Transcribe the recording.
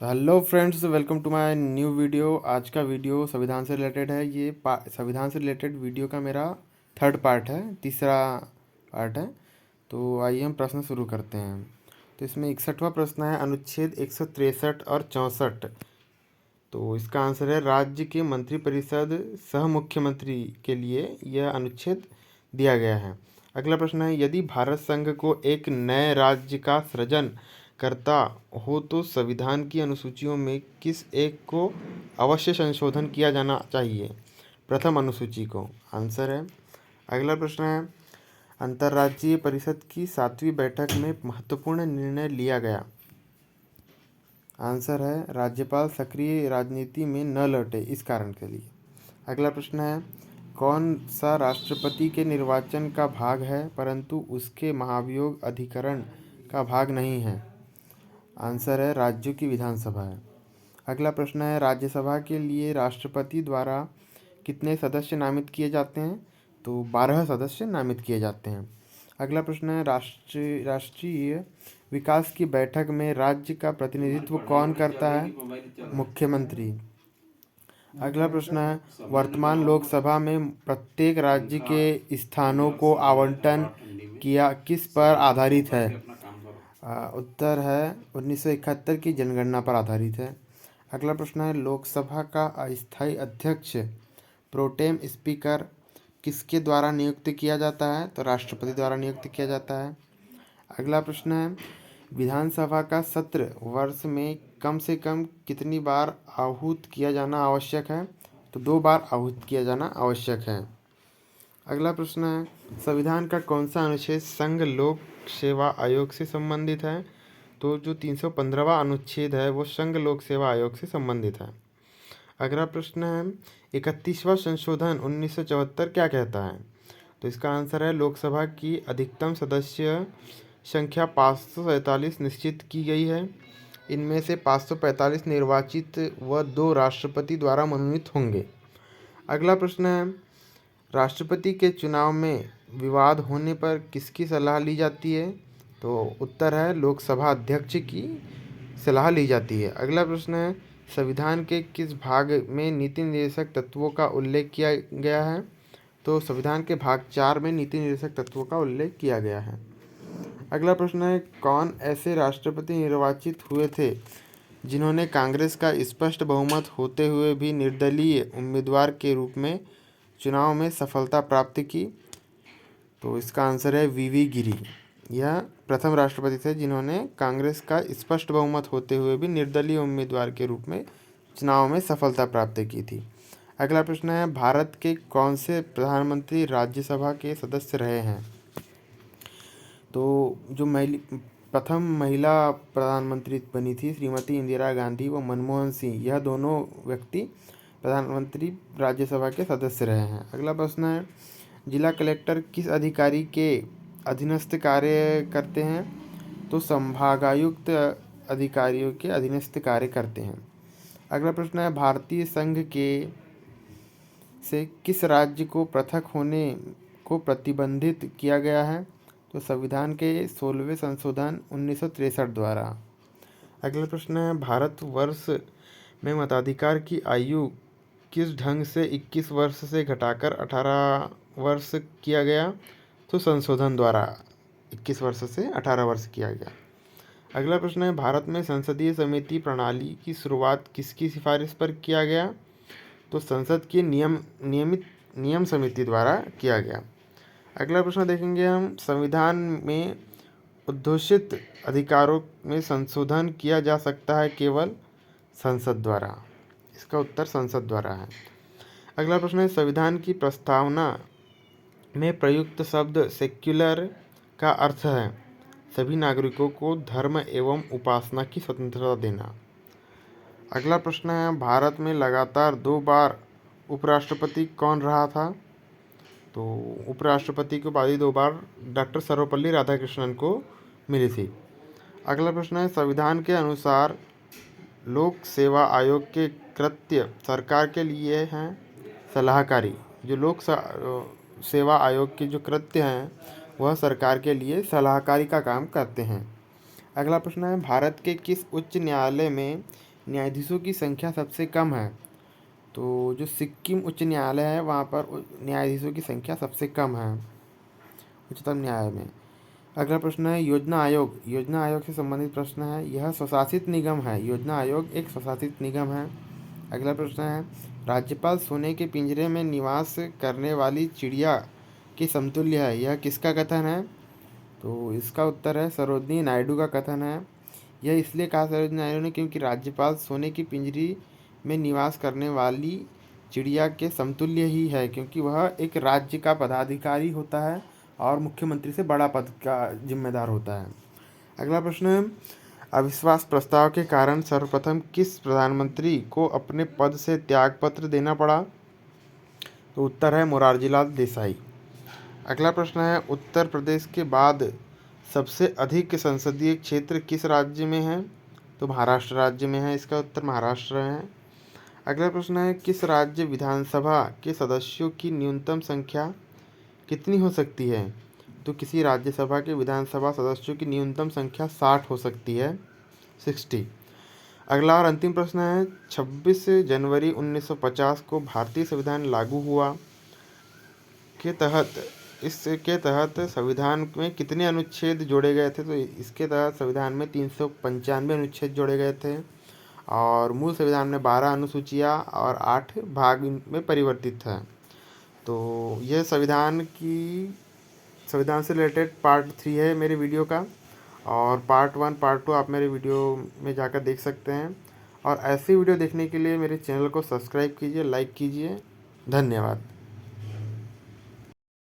तो hello friends, welcome to my new video. आज का वीडियो संविधान से रिलेटेड है। ये संविधान से रिलेटेड वीडियो का मेरा थर्ड पार्ट है, तीसरा पार्ट है। तो आइए हम प्रश्न शुरू करते हैं। तो इसमें 61वां प्रश्न है, अनुच्छेद 163 और 64। तो इसका आंसर है राज्य के मंत्रिपरिषद सह मुख्यमंत्री के लिए यह अनुच्छेद दिया गया है। अगला प्रश्न है, यदि भारत संघ को एक नए राज्य का सृजन करता हो तो संविधान की अनुसूचियों में किस एक को अवश्य संशोधन किया जाना चाहिए? प्रथम अनुसूची को। आंसर है। अगला प्रश्न है, अंतर्राज्यीय परिषद की 7वीं बैठक में महत्वपूर्ण निर्णय लिया गया। आंसर है, राज्यपाल सक्रिय राजनीति में न लौटे इस कारण के लिए। अगला प्रश्न है, कौन सा राष्ट्रपति के निर्वाचन का भाग है परंतु उसके महाभियोग अधिकरण का भाग नहीं है? आंसर है, राज्यों की विधानसभा है। अगला प्रश्न है, राज्यसभा के लिए राष्ट्रपति द्वारा कितने सदस्य नामित किए जाते हैं? तो 12 सदस्य नामित किए जाते हैं। अगला प्रश्न है, राष्ट्रीय विकास की बैठक में राज्य का प्रतिनिधित्व कौन करता है? मुख्यमंत्री। अगला प्रश्न है, वर्तमान लोकसभा में प्रत्येक राज्य के स्थानों को आवंटन किया किस पर आधारित है? उत्तर है 1971 की जनगणना पर आधारित है। अगला प्रश्न है, लोकसभा का अस्थायी अध्यक्ष प्रोटेम स्पीकर किसके द्वारा नियुक्त किया जाता है? तो राष्ट्रपति द्वारा नियुक्त किया जाता है। अगला प्रश्न है, विधानसभा का सत्र वर्ष में कम से कम कितनी बार आहूत किया जाना आवश्यक है? तो 2 बार आहूत किया जाना आवश्यक है। अगला प्रश्न है, संविधान का कौन सा अनुच्छेद संघ लोक सेवा आयोग से संबंधित है? तो जो 315वां अनुच्छेद है वो संघ लोक सेवा आयोग से संबंधित है। अगला प्रश्न है, 31वां संशोधन 1974 क्या कहता है? तो इसका आंसर है, लोकसभा की अधिकतम सदस्य संख्या 547 निश्चित की गई है। इनमें से 545 निर्वाचित व 2 राष्ट्रपति द्वारा मनोनीत होंगे। अगला प्रश्न है, राष्ट्रपति के चुनाव में विवाद होने पर किसकी सलाह ली जाती है? तो उत्तर है, लोकसभा अध्यक्ष की सलाह ली जाती है। अगला प्रश्न है, संविधान के किस भाग में नीति निर्देशक तत्वों का उल्लेख किया गया है? तो संविधान के भाग 4 में नीति निर्देशक तत्वों का उल्लेख किया गया है। अगला प्रश्न है, कौन ऐसे राष्ट्रपति निर्वाचित हुए थे जिन्होंने कांग्रेस का स्पष्ट बहुमत होते हुए भी निर्दलीय उम्मीदवार के रूप में चुनाव में सफलता प्राप्त की? तो इसका आंसर है वीवी गिरी। यह प्रथम राष्ट्रपति थे जिन्होंने कांग्रेस का स्पष्ट बहुमत होते हुए भी निर्दलीय उम्मीदवार के रूप में चुनाव में सफलता प्राप्त की थी। अगला प्रश्न है, भारत के कौन से प्रधानमंत्री राज्यसभा के सदस्य रहे हैं? तो जो प्रथम महिला प्रधानमंत्री बनी थी श्रीमती इंदिरा गांधी व मनमोहन सिंह, यह दोनों व्यक्ति प्रधानमंत्री राज्यसभा के सदस्य रहे हैं। अगला प्रश्न है, जिला कलेक्टर किस अधिकारी के अधीनस्थ कार्य करते हैं? तो संभागायुक्त अधिकारियों के अधीनस्थ कार्य करते हैं। अगला प्रश्न है, भारतीय संघ के से किस राज्य को पृथक होने को प्रतिबंधित किया गया है? तो संविधान के 16वें संशोधन 1963 द्वारा। अगला प्रश्न है, भारतवर्ष में मताधिकार की आयु किस ढंग से 21 वर्ष से घटाकर 18 वर्ष किया गया? तो संशोधन द्वारा 21 वर्ष से 18 वर्ष किया गया। अगला प्रश्न है, भारत में संसदीय समिति प्रणाली की शुरुआत किसकी सिफारिश पर किया गया? तो संसद की नियम समिति द्वारा किया गया। अगला प्रश्न देखेंगे हम, संविधान में उद्घोषित अधिकारों में संशोधन किया जा सकता है केवल संसद द्वारा। इसका उत्तर संसद द्वारा है। अगला प्रश्न है, संविधान की प्रस्तावना में प्रयुक्त शब्द सेक्युलर का अर्थ है सभी नागरिकों को धर्म एवं उपासना की स्वतंत्रता देना। अगला प्रश्न है, भारत में लगातार 2 बार उपराष्ट्रपति कौन रहा था? तो उपराष्ट्रपति की उपाधि 2 बार डॉक्टर सर्वपल्ली राधाकृष्णन को मिली थी। अगला प्रश्न है, संविधान के अनुसार लोक सेवा आयोग के कृत्य सरकार के लिए हैं सलाहकारी। जो लोक सेवा आयोग के जो कृत्य हैं वह सरकार के लिए सलाहकारी का काम करते हैं। अगला प्रश्न है, भारत के किस उच्च न्यायालय में न्यायाधीशों की संख्या सबसे कम है? तो जो सिक्किम उच्च न्यायालय है वहाँ पर न्यायाधीशों की संख्या सबसे कम है उच्चतम न्यायालय में। अगला प्रश्न है योजना आयोग। योजना आयोग से संबंधित प्रश्न है। यह स्वशासित निगम है। योजना आयोग एक स्वशासित निगम है। अगला प्रश्न है राज्यपाल सोने के पिंजरे में निवास करने वाली चिड़िया के समतुल्य है। यह किसका कथन है? तो इसका उत्तर है सरोजिनी नायडू का कथन है। यह इसलिए कहा सरोजिनी नायडू ने क्योंकि राज्यपाल सोने की पिंजरी में निवास करने वाली चिड़िया के समतुल्य ही है, क्योंकि वह एक राज्य का पदाधिकारी होता है और मुख्यमंत्री से बड़ा पद का जिम्मेदार होता है। अगला प्रश्न है अविश्वास प्रस्ताव के कारण सर्वप्रथम किस प्रधानमंत्री को अपने पद से त्यागपत्र देना पड़ा? तो उत्तर है मोरारजी लाल देसाई। अगला प्रश्न है उत्तर प्रदेश के बाद सबसे अधिक संसदीय क्षेत्र किस राज्य में है? तो महाराष्ट्र राज्य में है। इसका उत्तर महाराष्ट्र है। अगला प्रश्न है किस राज्य विधानसभा के सदस्यों की न्यूनतम संख्या कितनी हो सकती है? तो किसी राज्यसभा के विधानसभा सदस्यों की न्यूनतम संख्या 60 हो सकती है, 60। अगला और अंतिम प्रश्न है 26 जनवरी 1950 को भारतीय संविधान लागू हुआ के तहत इसके तहत संविधान में कितने अनुच्छेद जोड़े गए थे? तो इसके तहत संविधान में 395 अनुच्छेद जोड़े गए थे और मूल संविधान में 12 अनुसूचियाँ और 8 भाग में परिवर्तित है। तो यह संविधान से रिलेटेड पार्ट 3 है मेरे वीडियो का, और पार्ट 1 पार्ट 2 आप मेरे वीडियो में जाकर देख सकते हैं। और ऐसी वीडियो देखने के लिए मेरे चैनल को सब्सक्राइब कीजिए, लाइक कीजिए। धन्यवाद।